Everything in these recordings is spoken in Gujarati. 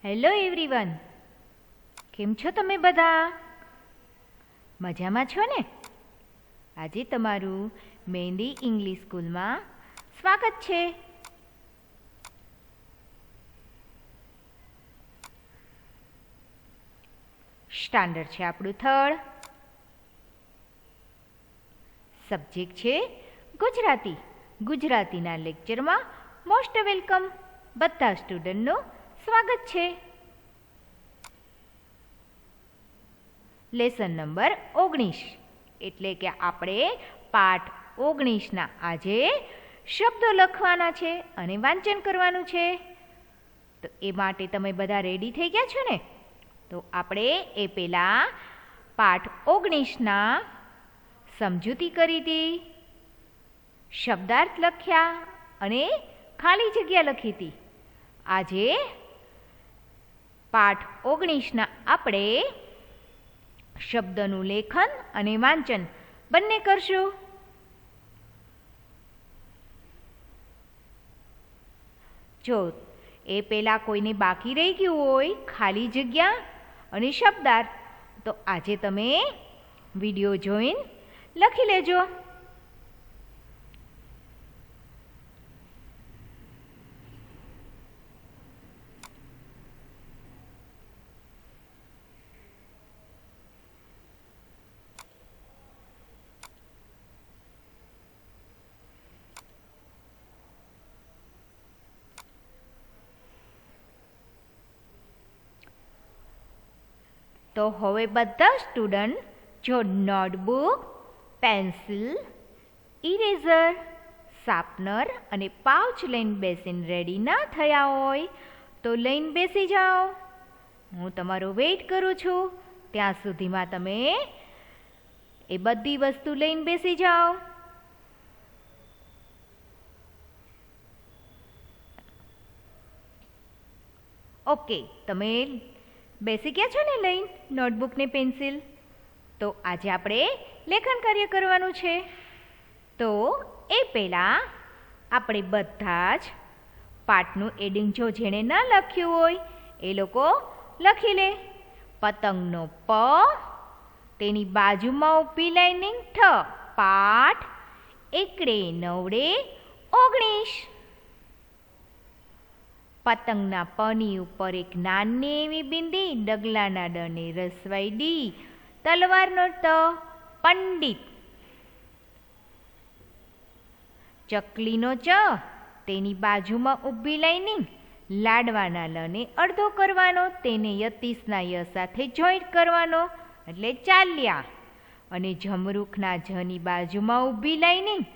હેલો એવરીવન, કેમ છો તમે બધા? મજામાં છો ને? આજે તમારું મહેંદી ઇંગ્લિશ સ્કૂલમાં સ્વાગત છે. સ્ટાન્ડર્ડ છે આપણું થર્ડ. સબ્જેક્ટ છે ગુજરાતી. ગુજરાતીના લેક્ચરમાં મોસ્ટ વેલકમ. બધા સ્ટુડન્ટનું સ્વાગત છે. લેસન નંબર 19 એટલે કે આપણે પાઠ 19ના આજે શબ્દો લખવાના છે અને વાંચન કરવાનું છે. તો એ માટે તમે બધા રેડી થઈ ગયા છો ને? તો આપણે એ પહેલાં પાઠ 19ના સમજૂતી કરી હતી, શબ્દાર્થ લખ્યા અને ખાલી જગ્યા લખી હતી. આજે પાઠ 19ના આપણે શબ્દનું લેખન અને વાંચન બંને કરશું. જો એ પહેલાં કોઈને બાકી રહી ગયું હોય ખાલી જગ્યા અને શબ્દાર્થ, તો આજે તમે વિડીયો જોઈને લખી લેજો. તો હવે બધા સ્ટુડન્ટ જો નોટબુક, પેન્સિલ, ઇરેઝર, શાર્પનર અને પાઉચ લઈને બેસીને રેડી ના થયા હોય તો લઈને બેસી જાઓ. હું તમારો વેઇટ કરું છું. ત્યાં સુધીમાં તમે એ બધી વસ્તુ લઈને બેસી જાઓ. ઓકે, તમે બેસી ગયા છો ને લઈને નોટબુક ને પેન્સિલ? તો આજે આપણે લેખન કાર્ય કરવાનું છે. તો એ પહેલાં આપણે બધા જ પાઠનું એડિંગ જો જેણે ન લખ્યું હોય એ લોકો લખી લે. પતંગનો પ, તેની બાજુમાં ઊભી લાઈનિંગ ઠ. પાઠ એકડે નવડે 19. પતંગના પની ઉપર એક નાની એવી બિંદી, ડગલાના ડને રસવાઈ ડી, તલવારનો ત, પંડિત. ચકલીનો ચ, તેની બાજુમાં ઊભી લાઈનિંગ, લાડવાના લને અડધો કરવાનો, તેને યતીશના ય સાથે જોઈન્ટ કરવાનો એટલે ચાલ્યા. અને જમરૂખના જની બાજુમાં ઊભી લાઈનિંગ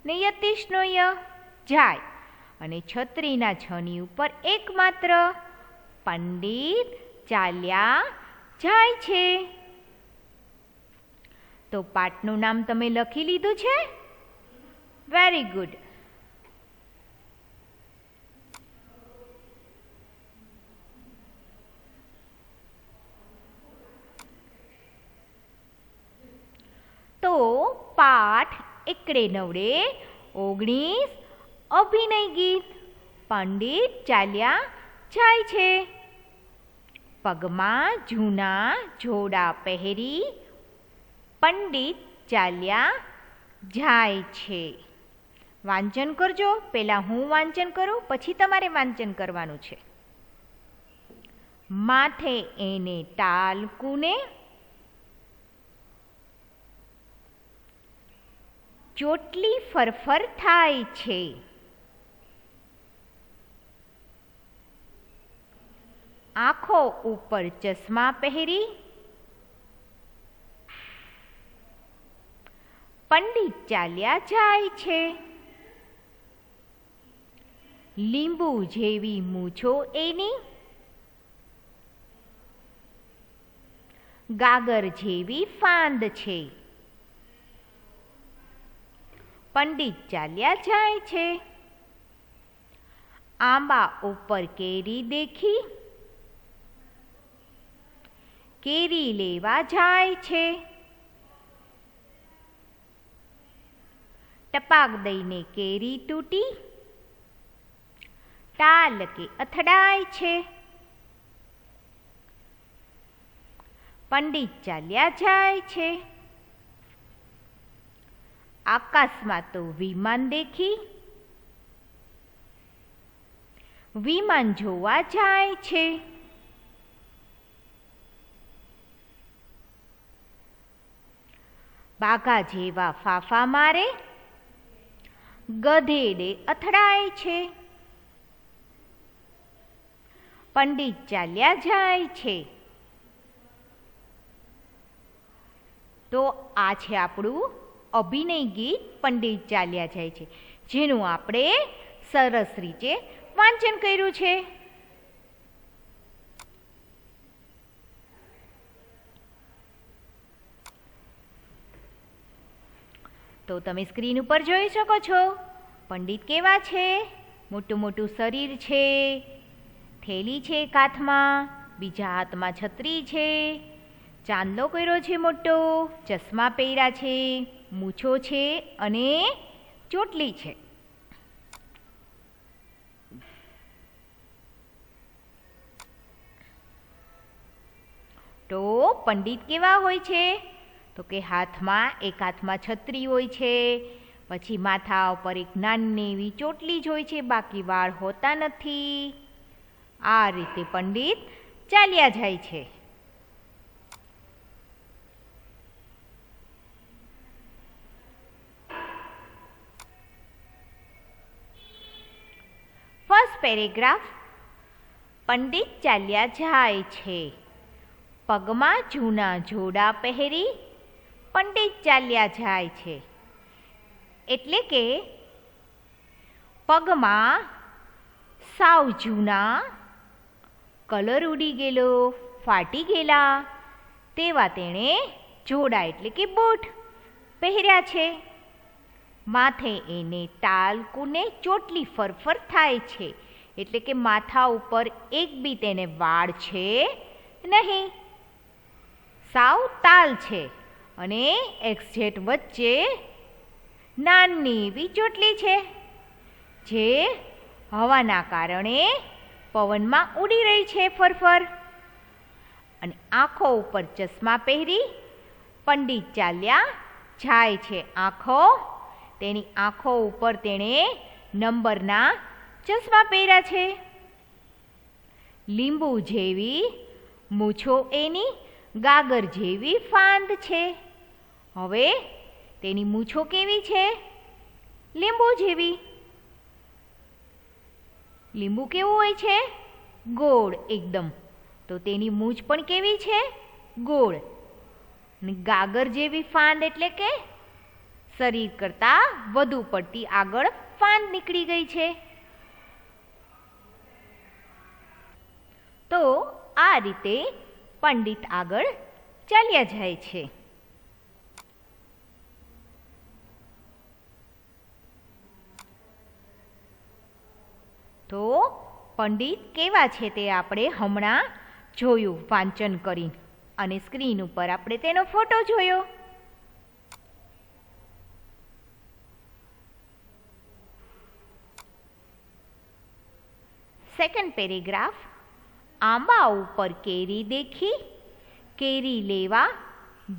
ને યતીશનો ય, જાય. અને છત્રીના છની ઉપર એકમાત્ર, પંડિત ચાલ્યા જાય છે. તો પાઠનું નામ તમે લખી લીધું છે? Very good. તો પાઠ એકડે નવડે 19 અભિનય ગીત. પંડિત ચાલ્યા જાય છે. પગમાં જૂના જોડા પહેરી પંડિત ચાલ્યા જાય છે. વાંચન કરજો. પહેલાં હું વાંચન કરું, પછી તમારે વાંચન કરવાનું છે. માથે એને ટાલકુને, ચોટલી ફરફર થાય છે. આંખો ઉપર ચશ્મા પહેરી પંડિત ચાલ્યા જાય છે. લીંબુ જેવી મૂછો એની, ગાગર જેવી ફાંદ છે. પંડિત ચાલ્યા જાય છે. આંબા ઉપર કેરી દેખી કેરી લેવા જાય છે. ટપાક દઈને કેરી તૂટી ટાલ કે અથડાય છે. પંડિત ચાલ્યા જાય છે. આકાશમાં તો વિમાન દેખી, વિમાન જોવા જાય છે. બાઘા જેવા ફાફા મારે, ગધેડે અથડાય છે. પંડિત ચાલ્યા જાય છે. તો આ છે આપણું અભિનય ગીત પંડિત ચાલ્યા જાય છે, જેનું આપણે સરસ રીતે વાંચન કર્યું છે. તો તમે સ્ક્રીન ઉપર જોઈ શકો છો પંડિત કેવા છે. મોટું મોટું શરીર છે, થેલી છે એક હાથમાં, બીજા હાથમાં છત્રી છે, ચાંદલો કર્યો છે મોટો, ચશ્મા પહેર્યા છે, મૂછો છે અને ચોટલી છે. તો પંડિત કેવા હોય છે? તો કે એક હાથમાં છત્રી હોય છે, પછી માથા ઉપર એક નાની એવી ચોટલી જ હોય છે, બાકી વાળ હોતા નથી. આ રીતે પંડિત ચાલ્યા જાય છે. First paragraph. પંડિત ચાલ્યા જાય છે. પગમાં જૂના જોડા પહેરી પંડિત ચાલ્યા જાય છે. એટલે કે પગમાં સાવ જૂના, કલર ઉડી ગયેલો, ફાટી ગયેલા તેવા તેણે જોડા એટલે કે બૂટ પહેર્યા છે. માથે એને ટાલકુને ચોટલી ફરફર થાય છે, એટલે કે માથા ઉપર એક બી તેને વાળ છે નહીં, સાવ તાલ છે. અને એક્ઝેટ વચ્ચે નાની એવી ચોટલી છે, જે હવાના કારણે પવનમાં ઉડી રહી છે ફરફર. અને આંખો ઉપર ચશ્મા પહેરી પંડિત ચાલ્યા જાય છે. તેની આંખો ઉપર તેણે નંબરના ચશ્મા પહેર્યા છે. લીંબુ જેવી મૂછો એની ગાગર જેવી ફાંદ છે. હવે તેની મૂછો કેવી છે? લીંબુ જેવી. લીંબુ કેવું હોય છે? ગોળ એકદમ. તો તેની મૂછ પણ કેવી છે? ગોળ. અને ગાગર જેવી ફાંદ એટલે કે શરીર કરતાં વધુ પડતી આગળ ફાંદ નીકળી ગઈ છે. તો આ રીતે પંડિત આગળ ચાલ્યા જાય છે. તો પંડિત કેવા છે તે આપણે હમણાં જોયું વાંચન કરીને, અને સ્ક્રીન ઉપર આપણે તેનો ફોટો જોયો. Second paragraph. આંબા ઉપર કેરી દેખી કેરી લેવા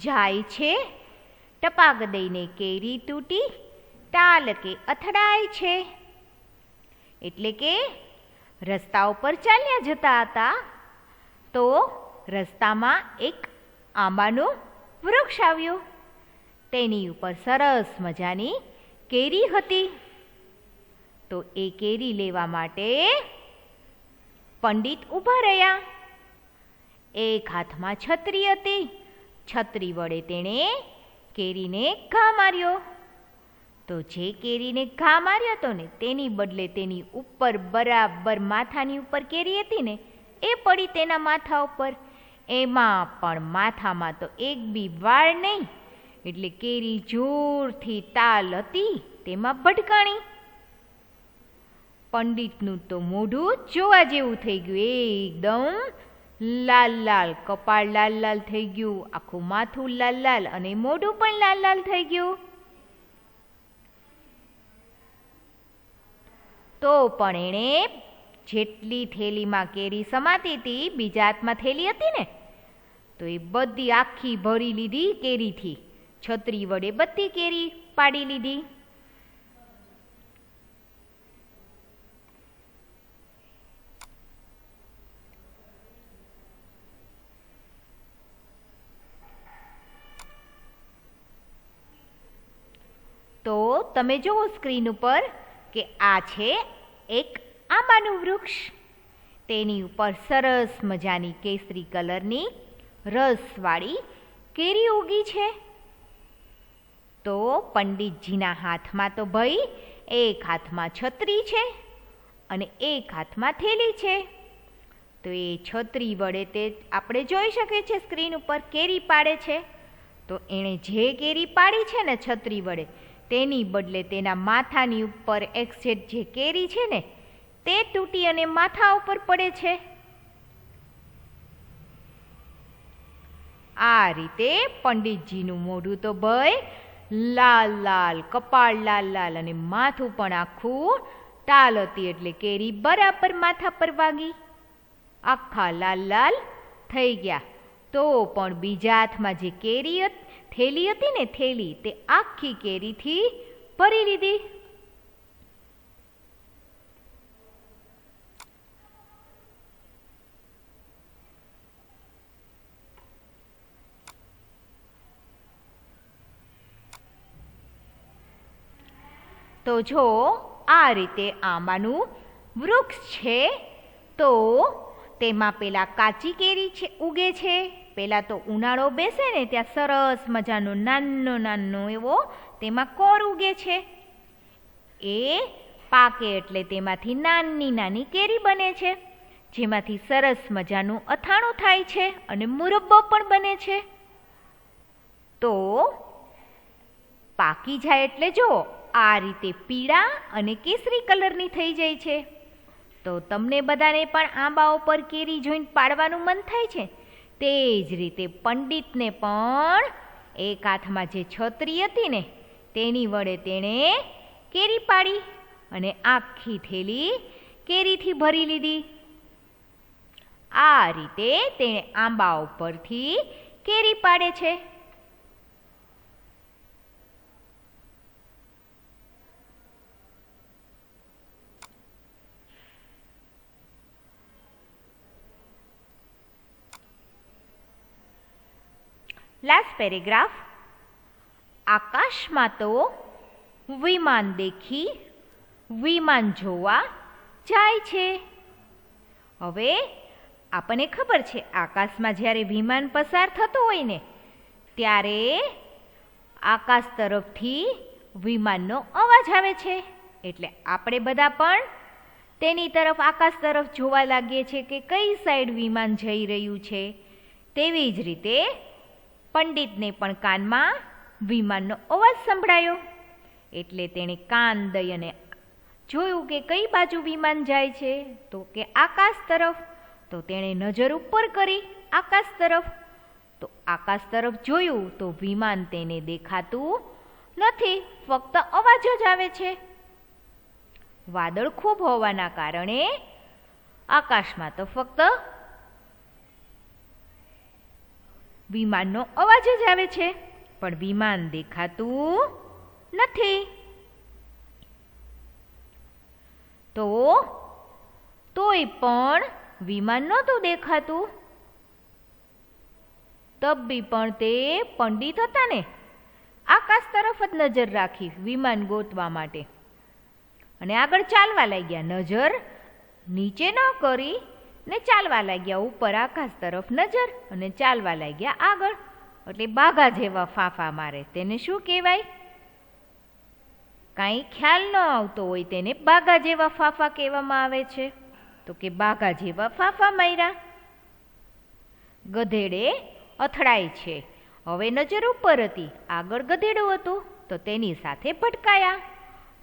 જાય છે. ટપાક દઈને કેરી તૂટી ટાલકે અથડાય છે. એટલે કે રસ્તા ઉપર ચાલ્યા જતા હતા, તો રસ્તામાં એક આંબાનું વૃક્ષ આવ્યું. તેની ઉપર સરસ મજાની કેરી હતી. તો એ કેરી લેવા માટે પંડિત ઊભા રહ્યા. એક હાથમાં છત્રી હતી. છત્રી વડે તેણે કેરીને ઘા માર્યો. તો જે કેરીને ઘા માર્યો હતો ને, તેની બદલે તેની ઉપર બરાબર માથાની ઉપર કેરી હતી ને, એ પડી તેના માથા ઉપર. એમાં પણ માથામાં તો એક બી વાળ નહીં, એટલે કેરી જોરથી તાલ હતી તેમાં ભટકાણી. પંડિતનું તો મોઢું જોવા જેવું થઈ ગયું, એકદમ લાલ લાલ, કપાળ લાલ લાલ થઈ ગયું, આખું માથું લાલ લાલ અને મોઢું પણ લાલ લાલ થઈ ગયું. તો પણ એણે જેટલી થેલીમાં કેરી સમાતી હતી, બીજા હાથમાં થેલી હતી ને, તો એ બધી આખી ભરી લીધી કેરીથી. છત્રી વડે બધી કેરી પાડી લીધી. તો તમે જુઓ સ્ક્રીન ઉપર કે આ છે એક આંબાનું વૃક્ષ. તેની ઉપર સરસ મજાની કેસરી કલરની રસવાળી કેરી ઉગી છે. તો પંડિતજીના હાથમાં તો ભાઈ એક હાથમાં છત્રી છે અને એક હાથમાં થેલી છે. તો એ છત્રી વડે તે આપણે જોઈ શકીએ છીએ સ્ક્રીન ઉપર કેરી પાડે છે. તો એણે જે કેરી પાડી છે ને છત્રી વડે, તેની બદલે તેના માથાની ઉપર એક્ઝેક્ટ જે કેરી છે ને તે તૂટી અને માથા ઉપર પડે છે. આ રીતે પંડિતજીનું મોઢું તો ભાઈ લાલ લાલ, કપાળ લાલ લાલ અને માથું પણ આખું ટાલ હતી, એટલે કેરી બરાબર માથા પર વાગી. આખા લાલ લાલ થઈ ગયા. તો પણ બીજા હાથમાં જે કેરી થેલી હતી ને થેલી, તે આખી કેરીથી ભરી લીધી. તો જો આ રીતે આંબાનું વૃક્ષ છે. તો તેમાં પેલા કાચી કેરી છે ઉગે છે. પેલા તો ઉનાળો બેસે ને ત્યાં સરસ મજાનો નાનો નાનો એવો તેમાં કોર ઉગે છે. એ પાકે એટલે તેમાંથી નાની નાની કેરી બને છે, જેમાંથી સરસ મજાનું અથાણું થાય છે અને મુરબ્બો પણ બને છે. તો પાકી જાય એટલે જો આ રીતે પીળા અને કેસરી કલરની થઈ જાય છે. તો તમને બધાને પણ આંબા ઉપર કેરી જોઈને પાડવાનું મન થાય છે. તે જ રીતે પંડિતને પણ એક હાથમાં જે છત્રી હતી ને તેની વડે તેણે કેરી પાડી અને આખી થેલી કેરીથી ભરી લીધી. આ રીતે તેણે આંબા ઉપરથી કેરી પાડે છે. Last paragraph. આકાશમાં તો વિમાન દેખી વિમાન જોવા જાય છે. હવે આપણને ખબર છે આકાશમાં જ્યારે વિમાન પસાર થતું હોય ને ત્યારે આકાશ તરફથી વિમાનનો અવાજ આવે છે. એટલે આપણે બધા પણ તેની તરફ આકાશ તરફ જોવા લાગીએ છીએ કે કઈ સાઈડ વિમાન જઈ રહ્યું છે. તેવી જ રીતે પંડિતને પણ કાનમાં વિમાનનો અવાજ સંભળાયો. એટલે તેણે કાન દઈ અને જોયું કે કઈ બાજુ વિમાન જાય છે, તો કે આકાશ તરફ. તો તેણે નજર ઉપર કરી આકાશ તરફ. તો આકાશ તરફ જોયું તો વિમાન તેને દેખાતું નથી, ફક્ત અવાજ જ આવે છે. વાદળ ખૂબ હોવાના કારણે આકાશમાં તો ફક્ત વિમાનનો અવાજ જ આવે છે, પણ વિમાન દેખાતું નથી. તોય પણ વિમાન નહોતું દેખાતું. તબી પણ તે પંડિત હતા ને આકાશ તરફ જ નજર રાખી વિમાન ગોતવા માટે અને આગળ ચાલવા લાગ્યા. નજર નીચે ન કરી ને ચાલવા લાગ્યા ઉપર આકાશ તરફ નજર અને ચાલવા લાગ્યા આગળ. એટલે બાઘા જેવા ફાંફા મારે તેને શું કહેવાય? કાંઈ ખ્યાલ ન આવતો હોય તેને બાઘા જેવા ફાંફા કહેવામાં આવે છે. તો કે બાઘા જેવા ફાંફા માર્યા. ગધેડે અથડાય છે. હવે નજર ઉપર હતી, આગળ ગધેડું હતું તો તેની સાથે ભટકાયા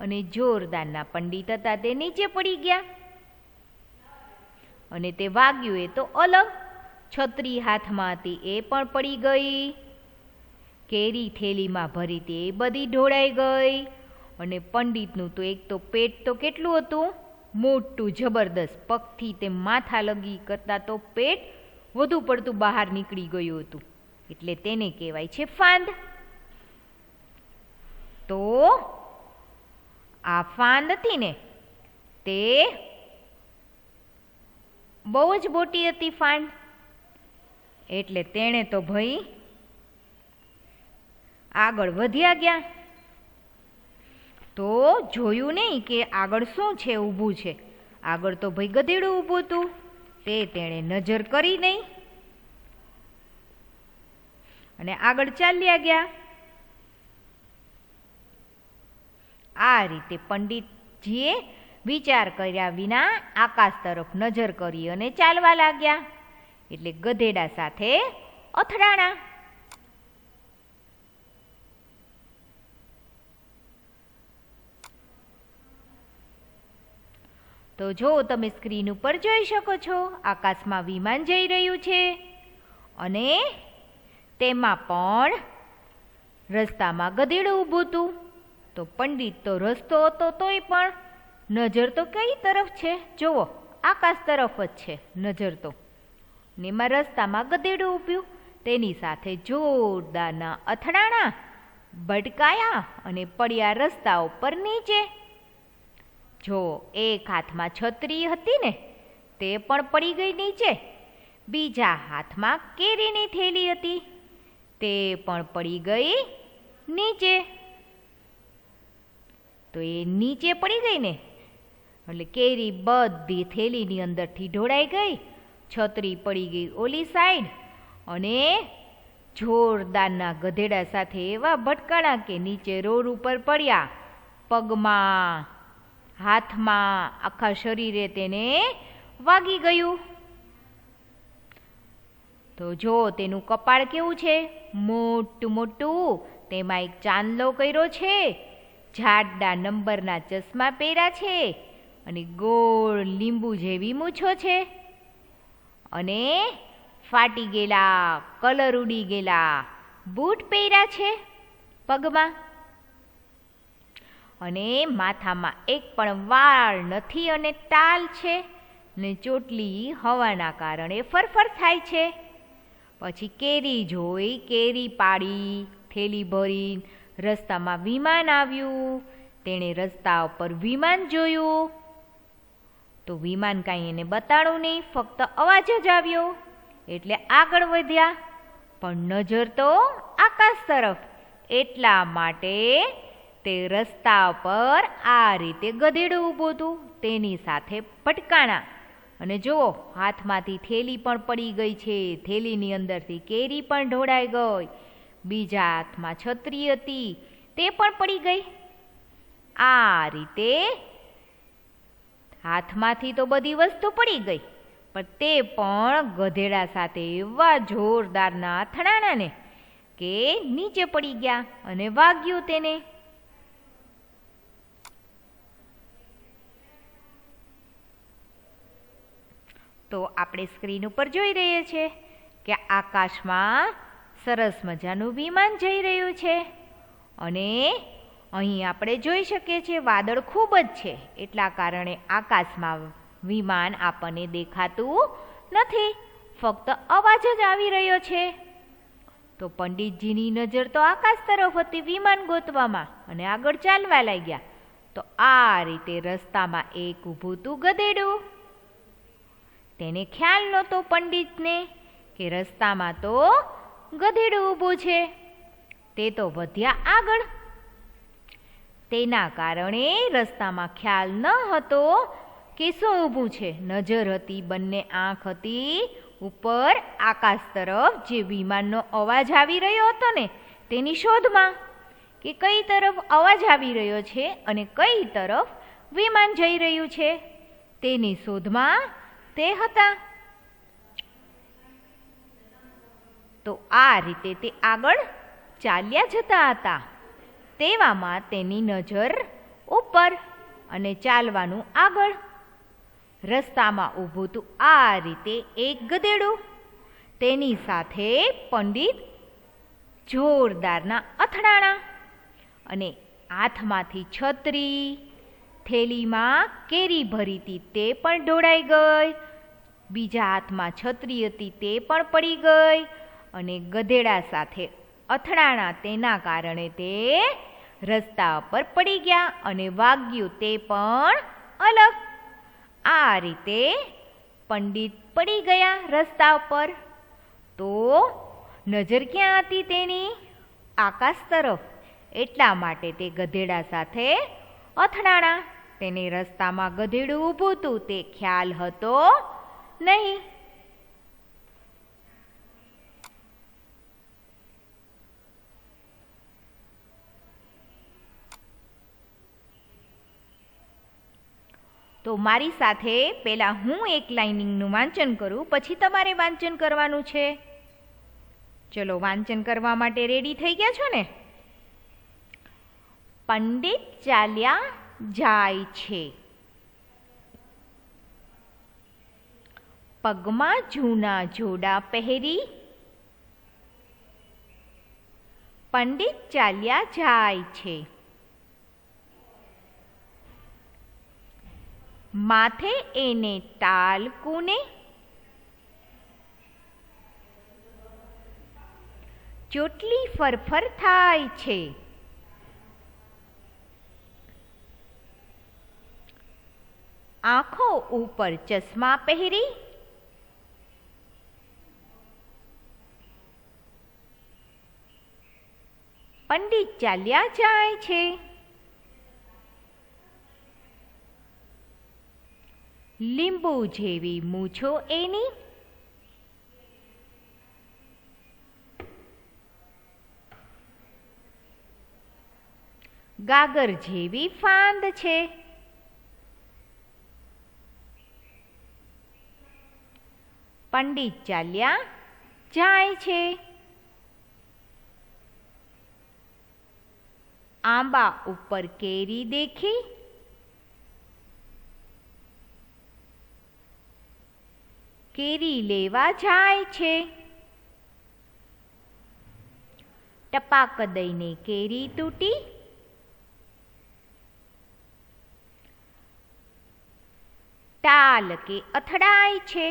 અને જોરદારના પંડિત હતા તે નીચે પડી ગયા. અને તે વાગ્યું એ તો અલગ. છત્રી હાથમાં હતી એ પણ પડી ગઈ. કેરી થેલીમાં ભરી તે બધી ઢોળાઈ ગઈ. અને પંડિતનું તો એક તો પેટ તો કેટલું હતું, મોટું જબરદસ્ત. પગથી તે માથા લગી કરતા તો પેટ વધુ પડતું બહાર નીકળી ગયું હતું, એટલે તેને કહેવાય છે ફાંદ. તો આ ફાંદ હતી ને તે બહુ જ મોટી હતી ફાંદ, એટલે તેણે તો ભાઈ આગળ વધ્યા ગયા. તો જોયું નહીં કે આગળ શું છે ઊભું છે. આગળ તો ભાઈ ગધેડું ઊભું હતું, તે તેણે નજર કરી નહીં અને આગળ ચાલ્યા ગયા. આ રીતે પંડિતજીએ વિચાર કર્યા વિના આકાશ તરફ નજર કરી અને ચાલવા લાગ્યા, એટલે ગધેડા સાથે અથડાણા. તો જો તમે સ્ક્રીન ઉપર જોઈ શકો છો, આકાશમાં વિમાન જઈ રહ્યું છે અને તેમાં પણ રસ્તામાં ગધેડું ઊભું હતું. તો પંડિત તો રસ્તો હતો તોય પણ નજર તો કઈ તરફ છે? જુઓ, આકાશ તરફ જ છે નજર તો. ને એમાં રસ્તામાં ગધેડું ઊભ્યું, તેની સાથે જોરદારના અથડાણા, ભટકાયા અને પડ્યા રસ્તા ઉપર નીચે. જો એક હાથમાં છત્રી હતી ને તે પણ પડી ગઈ નીચે, બીજા હાથમાં કેરીની થેલી હતી તે પણ પડી ગઈ નીચે. તો એ નીચે પડી ગઈ ને એટલે કેરી બધી થેલીની અંદરથી ઢોળાઈ ગઈ, છત્રી પડી ગઈ ઓલી સાઈડ અને જોરદારના ગધેડા સાથે એવા ભટકાણા કે નીચે રોડ ઉપર પડ્યા. પગમાં, હાથમાં, આખા શરીરે તેને વાગી ગયું. તો જો તેનું કપાળ કેવું છે, મોટું મોટું, તેમાં એક ચાંદલો કર્યો છે, જાડા નંબરના ચશ્મા પહેર્યા છે અને ગોળ લીંબુ જેવી મૂછો છે અને ફાટી ગયેલા, કલર ઉડી ગયેલા બૂટ પહેર્યા છે પગમાં અને માથામાં એક પણ વાળ નથી અને ટાલ છે ને ચોટલી હવાના કારણે ફરફર થાય છે. પછી કેરી જોઈ, કેરી પાડી, થેલી ભરી, રસ્તામાં વિમાન આવ્યું, તેણે રસ્તા ઉપર વિમાન જોયું. તો વિમાન કાંઈ એને બતાડ્યું નહીં, ફક્ત અવાજ જ આવ્યો એટલે આગળ વધ્યા. પણ નજર તો આકાશ તરફ, એટલા માટે તે રસ્તા પર આ રીતે ગધેડું ઊભું હતું, તેની સાથે ભટકાણા. અને જુઓ, હાથમાંથી થેલી પણ પડી ગઈ છે, થેલીની અંદરથી કેરી પણ ઢોળાઈ ગઈ, બીજા હાથમાં છત્રી હતી તે પણ પડી ગઈ. આ રીતે હાથમાંથી તો બધી વસ્તુ પડી ગઈ, પણ તે પણ ગધેડા સાથે એવા જોરદારના અથડાણા ને કે નીચે પડી ગયા અને વાગ્યું તેને. તો આપણે સ્ક્રીન ઉપર જોઈ રહીએ છીએ કે આકાશમાં સરસ મજાનું વિમાન જઈ રહ્યું છે અને અહીં આપણે જોઈ શકીએ છીએ વાદળ ખૂબ જ છે, એટલા કારણે આકાશમાં વિમાન આપણને દેખાતું નથી, ફક્ત અવાજ જ આવી રહ્યો છે. તો પંડિતજીની નજર તો આકાશ તરફ હતી વિમાન ગોતવામાં અને આગળ ચાલવા લાગ્યા. તો આ રીતે રસ્તામાં એક ઊભું હતું ગધેડું. તેને ખ્યાલ નહોતો પંડિતને કે રસ્તામાં તો ગધેડું ઊભું છે. તે તો વધ્યા આગળ. તેના કારણે રસ્તામાં ખ્યાલ ન હતો કે શું ઊભું છે. નજર હતી, બંને આંખ હતી ઉપર આકાશ તરફ, જે વિમાનનો અવાજ આવી રહ્યો હતો ને તેની શોધમાં, કે કઈ તરફ અવાજ આવી રહ્યો છે અને કઈ તરફ વિમાન જઈ રહ્યું છે તેની શોધમાં તે હતા. તો આ રીતે તે આગળ ચાલ્યા જતા હતા. તેવામાં તેની નજર ઉપર અને ચાલવાનું આગળ. રસ્તામાં ઊભું હતું આ રીતે એક ગધેડું, તેની સાથે પંડિત જોરદારના અથડાણા અને હાથમાંથી છત્રી, થેલીમાં કેરી ભરી હતી તે પણ ઢોળાઈ ગઈ, બીજા હાથમાં છત્રી હતી તે પણ પડી ગઈ અને ગધેડા સાથે અથડાણા તેના કારણે તે રસ્તા પર પડી ગયા અને વાગ્યું તે પણ અલગ. આ રીતે પંડિત પડી ગયા રસ્તા પર. તો નજર ક્યાં હતી તેની? આકાશ તરફ. એટલા માટે તે ગધેડા સાથે અથડાણા. તેને રસ્તામાં ગધેડું ઊભું હતું તે ખ્યાલ હતો નહીં. તો મારી સાથે પહેલા હું એક લાઇનિંગનું વાંચન કરું, પછી તમારે વાંચન કરવાનું છે. ચલો વાંચન કરવા માટે રેડી થઈ ગયા છો ને? પંડિત ચાલ્યા જાય છે, પગમાં જૂના જોડા પહેરી. પંડિત ચાલ્યા જાય છે, માથે એને ટાલકુને. ચોટલી ફરફર થાય છે, આંખો ઉપર ચશ્મા પહેરી. પંડિત ચાલ્યા જાય છે, લીંબુ જેવી મૂછો એની. ગાગર જેવી ફાંદ છે, પંડિત ચાલ્યા જાય છે. આંબા ઉપર કેરી દેખી. કેરી લેવા જાય છે, ટપાક દઈને કેરી તૂટી. ટાલ કે અથડાય છે,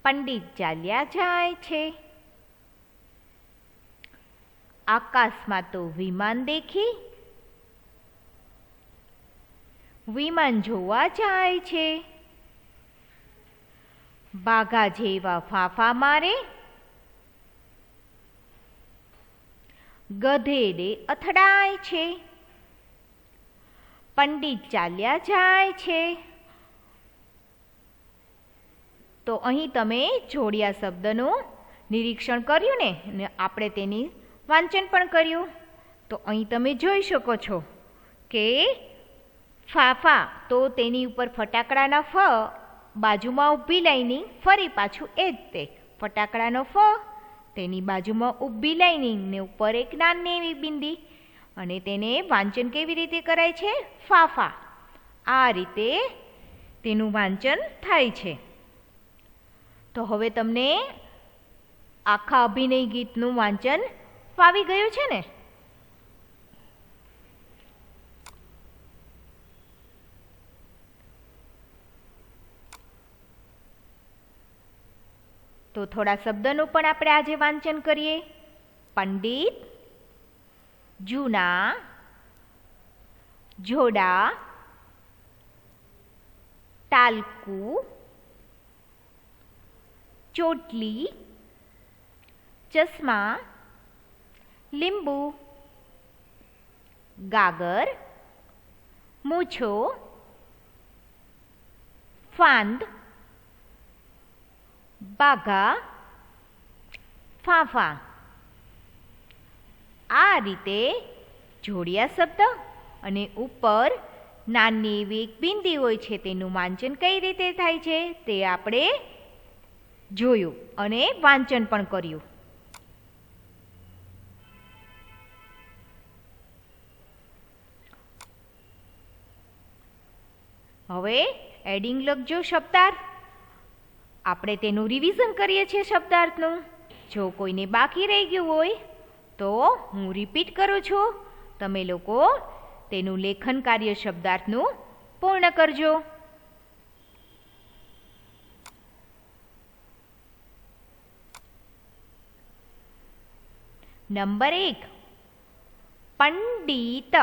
પંડિત ચાલ્યા જાય છે. આકાશમાં તો વિમાન દેખી. વિમાન જોવા જાય છે, બાઘા જેવા ફાંફા મારે. ગધેડે અથડાય છે, પંડિત ચાલ્યા જાય છે. તો અહીં તમે જોડિયા શબ્દનું નિરીક્ષણ કર્યું ને, અને આપણે તેની વાંચન પણ કર્યું. તો અહીં તમે જોઈ શકો છો કે ફાફા તો તેની ઉપર ફટાકડાના ફ, બાજુમાં ઊભી લાઈનિંગ, ફરી પાછું એ જ તે ફટાકડાનો ફ, તેની બાજુમાં ઊભી લાઈનિંગ ને ઉપર એક નાની એવી બિંદી. અને તેને વાંચન કેવી રીતે કરાય છે? ફાફા. આ રીતે તેનું વાંચન થાય છે. તો હવે તમને આખા અભિનય ગીતનું વાંચન ફાવી ગયું છે ને? તો થોડા શબ્દનું પણ આપણે આજે વાંચન કરીએ. પંડિત, જૂના જોડા, ટાલકું, ચોટલી, ચશ્મા, લીંબુ, ગાગર, મૂછો, ફાંદ, બાઘા, ફાંફા. આ રીતે જોડિયા શબ્દ અને ઉપર નાની એવી એક બિંદી હોય છે, તેનું વાંચન કઈ રીતે થાય છે તે આપણે જોયું અને વાંચન પણ કર્યું. હવે એડિંગ લખજો શબ્દાર્થ. આપણે તેનું રિવિઝન કરીએ છીએ શબ્દાર્થનું. જો કોઈને બાકી રહી ગયું હોય તો હું રિપીટ કરું છું. તમે લોકો તેનું લેખન કાર્ય શબ્દાર્થનું પૂર્ણ કરજો. Number 1 Pandit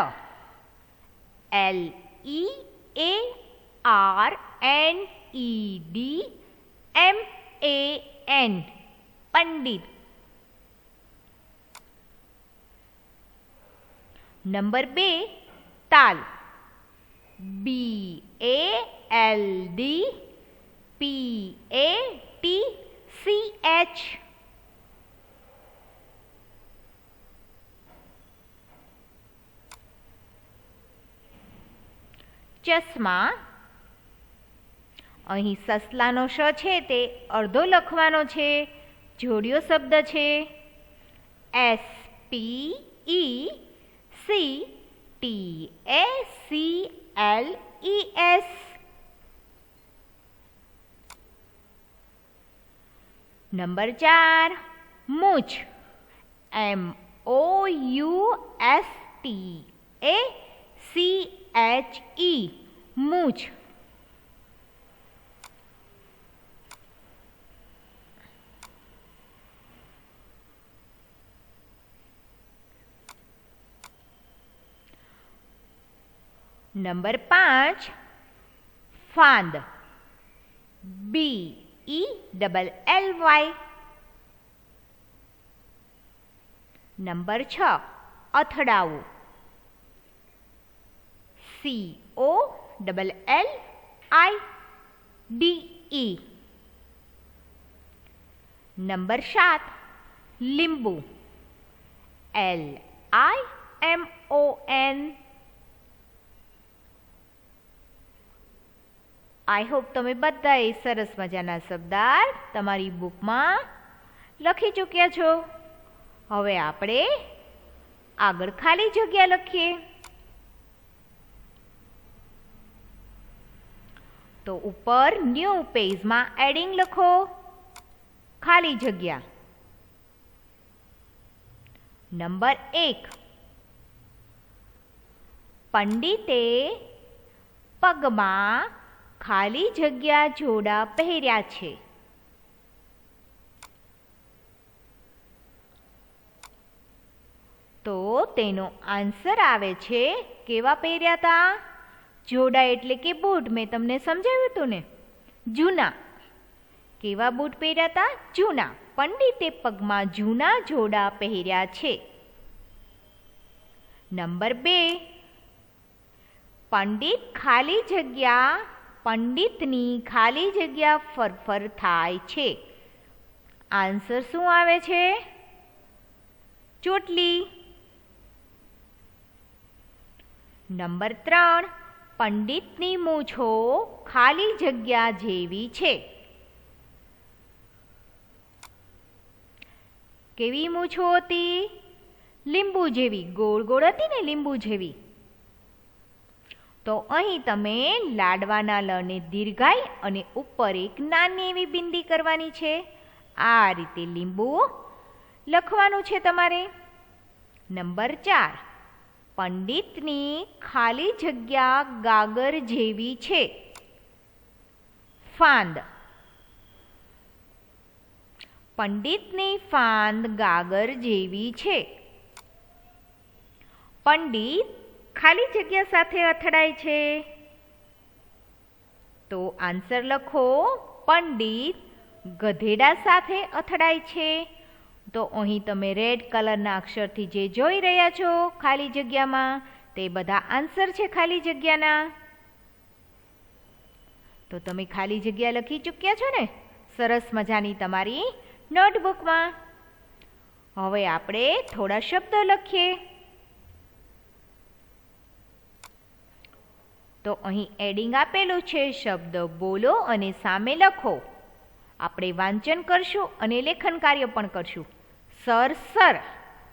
LEARNEDMAN Pandit. Number 2 તાલ BALDPATCH. ચશ્મા અહીં સસલાનો શ છે તે અડધો લખવાનો છે, જોડિયો શબ્દ છે. SPECTACLES. નંબર 4 મૂછ MOUSTACHE મૂછ. નંબર 5 ફાંદ BELLY. નંબર 6 અથડાવું COLLIDE. નંબર 7 લીંબુ LIMON. આઈ હોપ તમે બધાએ સરસ મજાના શબ્દાર્થ તમારી બુકમાં લખી ચૂક્યા છો. હવે આપણે આગળ ખાલી જગ્યા લખીએ. તો ઉપર ન્યૂ પેજમાં એડિંગ લખો, ખાલી જગ્યા. નંબર 1 પંડિતે પગમાં ખાલી જગ્યા જોડા પહેર્યા છે. તો તેનો આન્સર આવે છે કેવા પહેર્યા હતા? જોડા એટલે કે બૂટ. મેં તમને સમજાવ્યું હતું ને, જૂના. કેવા બૂટ પહેર્યા હતા? જૂના. પંડિતે પગમાં જૂના જોડા પહેર્યા છે. નંબર 2 પંડિતની ખાલી જગ્યા ફરફર થાય છે. આન્સર શું આવે છે? ચોટલી. નંબર 3 પંડિતની મૂછો ખાલી જગ્યા જેવી છે. કેવી મૂછો હતી? લીંબુ જેવી. ગોળ ગોળ હતી ને, લીંબુ જેવી. તો અહીં તમે લાડવાના લને દીર્ઘાઈ અને ઉપર એક નાની એવી બિંદી કરવાની છે. આ રીતે લીંબુ લખવાનું છે તમારે. નંબર 4 પંડિતની ખાલી જગ્યા ગાગર જેવી છે. ફાંદ. પંડિતની ફાંદ ગાગર જેવી છે. પંડિત ખાલી જગ્યા સાથે અથડાય છે. તો આન્સર લખો, પંડિત ગધેડા સાથે અથડાય છે. તો અહીં તમે રેડ કલરના અક્ષરથી જે જોઈ રહ્યા છો ખાલી જગ્યામાં, તે બધા આન્સર છે ખાલી જગ્યાના. તો તમે ખાલી જગ્યા લખી ચૂક્યા છો ને સરસ મજાની તમારી નોટબુકમાં. હવે આપણે થોડા શબ્દો લખીએ. તો અહીં એડિંગ આપેલું છે. શબ્દ બોલો અને સામે લખો. આપણે વાંચન કરશું અને લેખન કાર્ય પણ કરશું. સર, સર,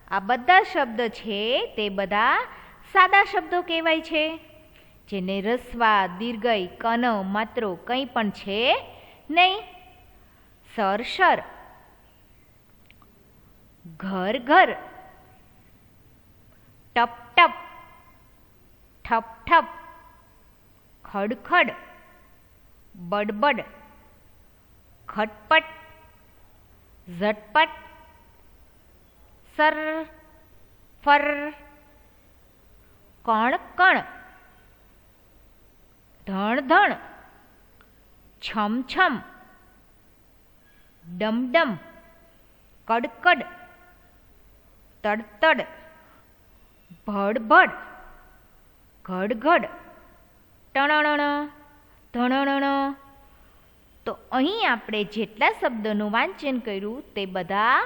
આ બધા શબ્દ છે તે બધા સાદા શબ્દો કહેવાય છે, જેને રસ્વા, દીર્ઘઈ, કન, માત્રો કંઈ પણ છે નહીં. Sir, sir. ઘર, ઘર. ટપ, ટપ. ઠપ, ઠપ. ખડખડ, બડબડ, ખટપટ, ઝટપટ, સર, ફર, કણ કણ, ધણ ધણ, છમ છમ, ડમ ડમ, કડકડ, તડતડ, ભડ ભડ, ઘડ ઘડ, ટણણ, ધણણ. તો અહીં આપણે જેટલા શબ્દોનું વાંચન કર્યું તે બધા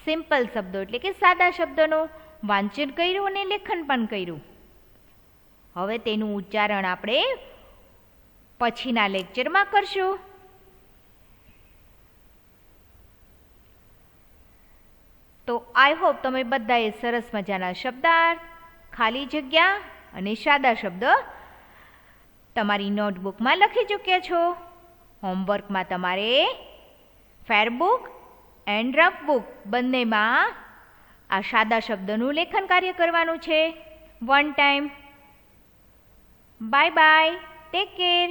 સિમ્પલ શબ્દો એટલે કે સાદા શબ્દોનું વાંચન કર્યું અને લેખન પણ કર્યું. હવે તેનું ઉચ્ચારણ આપણે પછીના લેક્ચરમાં કરશું. તો આઈ હોપ તમે બધાએ સરસ મજાના શબ્દાર્થ, ખાલી જગ્યા અને સાદા શબ્દ તમારી નોટબુકમાં લખી ચૂક્યા છો. હોમવર્કમાં તમારે ફેરબુક એન્ડ રફ બુક બંનેમાં આ સાદા શબ્દનું લેખન કાર્ય કરવાનું છે. 1 time. Bye bye. Take care.